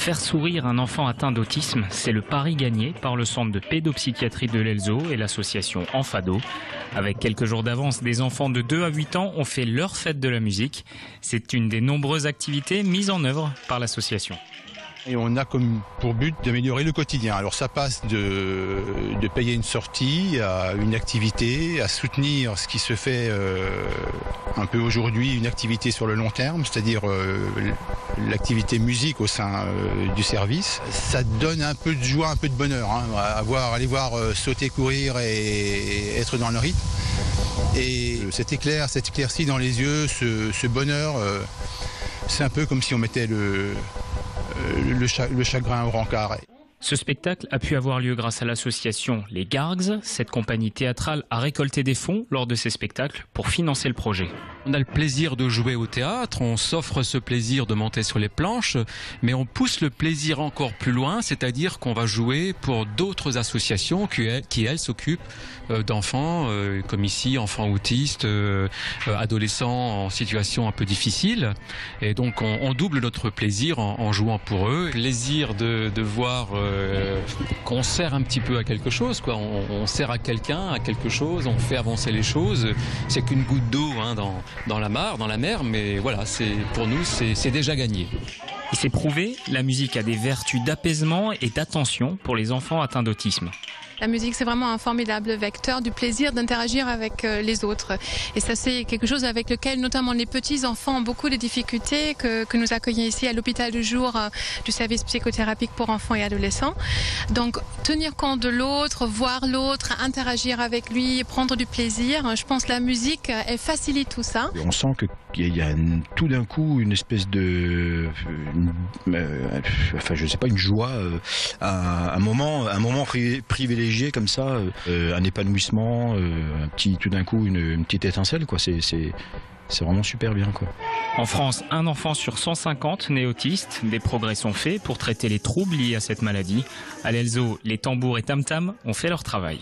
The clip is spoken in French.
Faire sourire un enfant atteint d'autisme, c'est le pari gagné par le centre de pédopsychiatrie de l'Elzo et l'association Enfado. Avec quelques jours d'avance, des enfants de 2 à 8 ans ont fait leur fête de la musique. C'est une des nombreuses activités mises en œuvre par l'association. Et on a comme pour but d'améliorer le quotidien. Alors ça passe de payer une sortie à une activité, à soutenir ce qui se fait un peu aujourd'hui, une activité sur le long terme, c'est-à-dire l'activité musique au sein du service. Ça donne un peu de joie, un peu de bonheur, hein, aller voir sauter, courir et être dans le rythme. Et cet éclaircie dans les yeux, ce bonheur, c'est un peu comme si on mettait le chagrin au rencard. Ce spectacle a pu avoir lieu grâce à l'association Les Gargs. Cette compagnie théâtrale a récolté des fonds lors de ces spectacles pour financer le projet. On a le plaisir de jouer au théâtre, on s'offre ce plaisir de monter sur les planches, mais on pousse le plaisir encore plus loin, c'est-à-dire qu'on va jouer pour d'autres associations qui elles, s'occupent d'enfants, comme ici, enfants autistes, adolescents en situation un peu difficile. Et donc on double notre plaisir en jouant pour eux. Plaisir de voir qu'on sert un petit peu à quelque chose, quoi. On sert à quelqu'un, à quelque chose, on fait avancer les choses. C'est qu'une goutte d'eau, hein, dans la mare, dans la mer, mais voilà, pour nous, c'est déjà gagné. Et c'est prouvé, la musique a des vertus d'apaisement et d'attention pour les enfants atteints d'autisme. La musique, c'est vraiment un formidable vecteur du plaisir d'interagir avec les autres. Et ça, c'est quelque chose avec lequel, notamment les petits-enfants, ont beaucoup de difficultés que nous accueillons ici à l'hôpital du jour du service psychothérapique pour enfants et adolescents. Donc, tenir compte de l'autre, voir l'autre, interagir avec lui, prendre du plaisir. Je pense que la musique, elle facilite tout ça. On sent qu'il y a tout d'un coup une espèce de... je sais pas, une joie, un moment privilégié comme ça, un épanouissement, tout d'un coup une petite étincelle, quoi. C'est vraiment super bien, quoi. En France, un enfant sur 150 naît autiste. Des progrès sont faits pour traiter les troubles liés à cette maladie. À l'Elzo, les tambours et tam-tam ont fait leur travail.